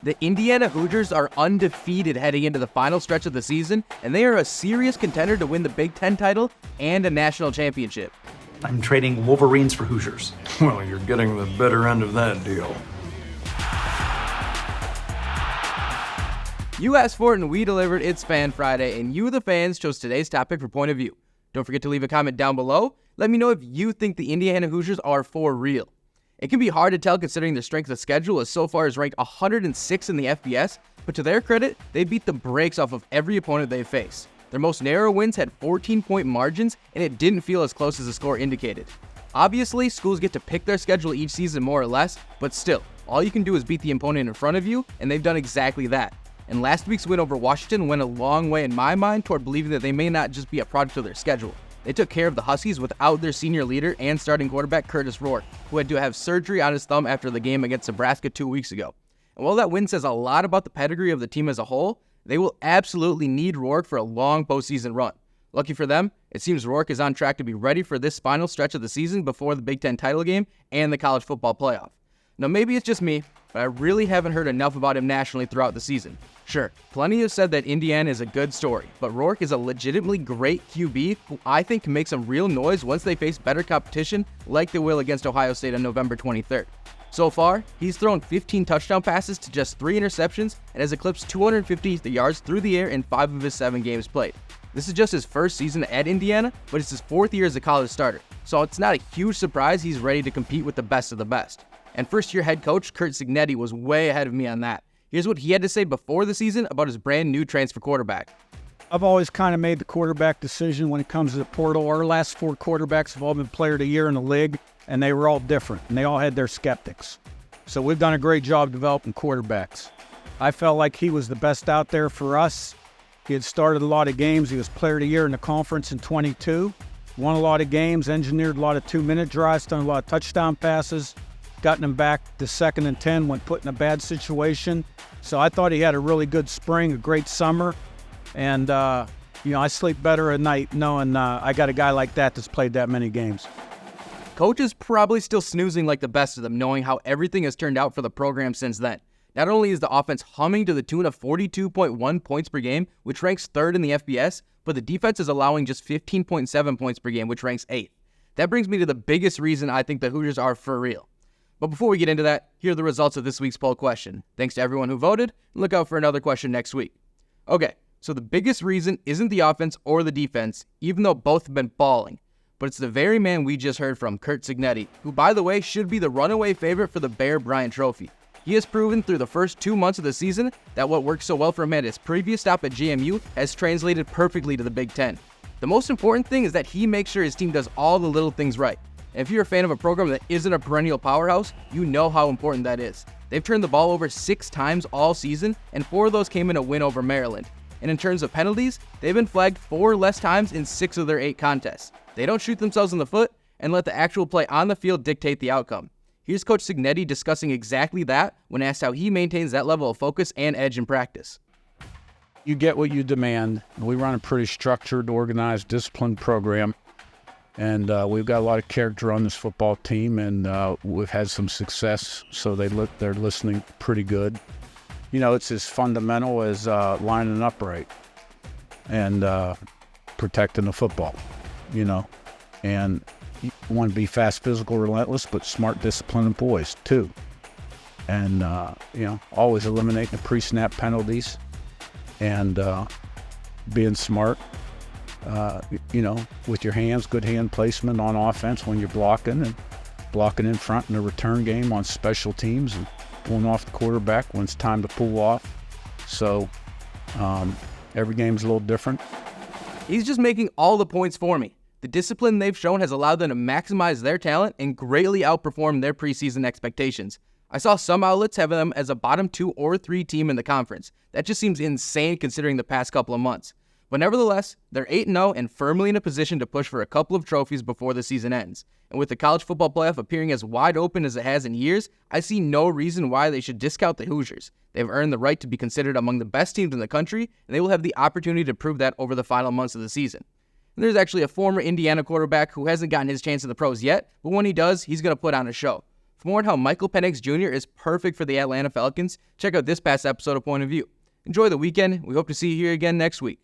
The Indiana Hoosiers are undefeated heading into the final stretch of the season, and they are a serious contender to win the Big Ten title and a national championship. I'm trading Wolverines for Hoosiers. Well, you're getting the better end of that deal. You asked for it and we delivered. It's Fan Friday, and you, the fans, chose today's topic for Point of View. Don't forget to leave a comment down below. Let me know if you think the Indiana Hoosiers are for real. It can be hard to tell considering their strength of schedule, as so far is ranked 106 in the FBS, but to their credit, they beat the brakes off of every opponent they face. Their most narrow wins had 14-point margins, and it didn't feel as close as the score indicated. Obviously, schools get to pick their schedule each season more or less, but still, all you can do is beat the opponent in front of you, and they've done exactly that. And last week's win over Washington went a long way in my mind toward believing that they may not just be a product of their schedule. They took care of the Huskies without their senior leader and starting quarterback Kurtis Rourke, who had to have surgery on his thumb after the game against Nebraska 2 weeks ago. And while that win says a lot about the pedigree of the team as a whole, they will absolutely need Rourke for a long postseason run. Lucky for them, it seems Rourke is on track to be ready for this final stretch of the season before the Big Ten title game and the college football playoff. Now maybe it's just me, but I really haven't heard enough about him nationally throughout the season. Sure, plenty have said that Indiana is a good story, but Rourke is a legitimately great QB who I think can make some real noise once they face better competition like they will against Ohio State on November 23rd. So far, he's thrown 15 touchdown passes to just 3 interceptions and has eclipsed 250 yards through the air in 5 of his 7 games played. This is just his first season at Indiana, but it's his 4th year as a college starter, so it's not a huge surprise he's ready to compete with the best of the best. And first-year head coach Curt Cignetti was way ahead of me on that. Here's what he had to say before the season about his brand new transfer quarterback. I've always kind of made the quarterback decision when it comes to the portal. Our last 4 quarterbacks have all been player of the year in the league, and they were all different, and they all had their skeptics. So we've done a great job developing quarterbacks. I felt like he was the best out there for us. He had started a lot of games. He was player of the year in the conference in 22, won a lot of games, engineered a lot of 2-minute drives, done a lot of touchdown passes, gotten him back to 2nd and 10 when put in a bad situation. So I thought he had a really good spring, a great summer. And, I sleep better at night knowing I got a guy like that that's played that many games. Coach is probably still snoozing like the best of them, knowing how everything has turned out for the program since then. Not only is the offense humming to the tune of 42.1 points per game, which ranks 3rd in the FBS, but the defense is allowing just 15.7 points per game, which ranks 8th. That brings me to the biggest reason I think the Hoosiers are for real. But before we get into that, here are the results of this week's poll question. Thanks to everyone who voted, and look out for another question next week. Okay, so the biggest reason isn't the offense or the defense, even though both have been balling. But it's the very man we just heard from, Curt Cignetti, who, by the way, should be the runaway favorite for the Bear Bryant Trophy. He has proven through the first 2 months of the season that what worked so well for him at his previous stop at JMU has translated perfectly to the Big Ten. The most important thing is that he makes sure his team does all the little things right. And if you're a fan of a program that isn't a perennial powerhouse, you know how important that is. They've turned the ball over 6 times all season, and 4 of those came in a win over Maryland. And in terms of penalties, they've been flagged 4 less times in 6 of their 8 contests. They don't shoot themselves in the foot and let the actual play on the field dictate the outcome. Here's Coach Cignetti discussing exactly that when asked how he maintains that level of focus and edge in practice. You get what you demand. We run a pretty structured, organized, disciplined program. And we've got a lot of character on this football team, and we've had some success, so they're listening pretty good. It's as fundamental as lining up right and protecting the football, And you want to be fast, physical, relentless, but smart, disciplined boys, too. And, always eliminating the pre-snap penalties and being smart. With your hands, good hand placement on offense when you're blocking, and blocking in front in the return game on special teams, and pulling off the quarterback when it's time to pull off. So every game's a little different. He's just making all the points for me. The discipline they've shown has allowed them to maximize their talent and greatly outperform their preseason expectations. I saw some outlets have them as a bottom 2 or 3 team in the conference. That just seems insane considering the past couple of months. But nevertheless, they're 8-0 and firmly in a position to push for a couple of trophies before the season ends. And with the college football playoff appearing as wide open as it has in years, I see no reason why they should discount the Hoosiers. They've earned the right to be considered among the best teams in the country, and they will have the opportunity to prove that over the final months of the season. And there's actually a former Indiana quarterback who hasn't gotten his chance in the pros yet, but when he does, he's going to put on a show. For more on how Michael Penix Jr. is perfect for the Atlanta Falcons, check out this past episode of Point of View. Enjoy the weekend. We hope to see you here again next week.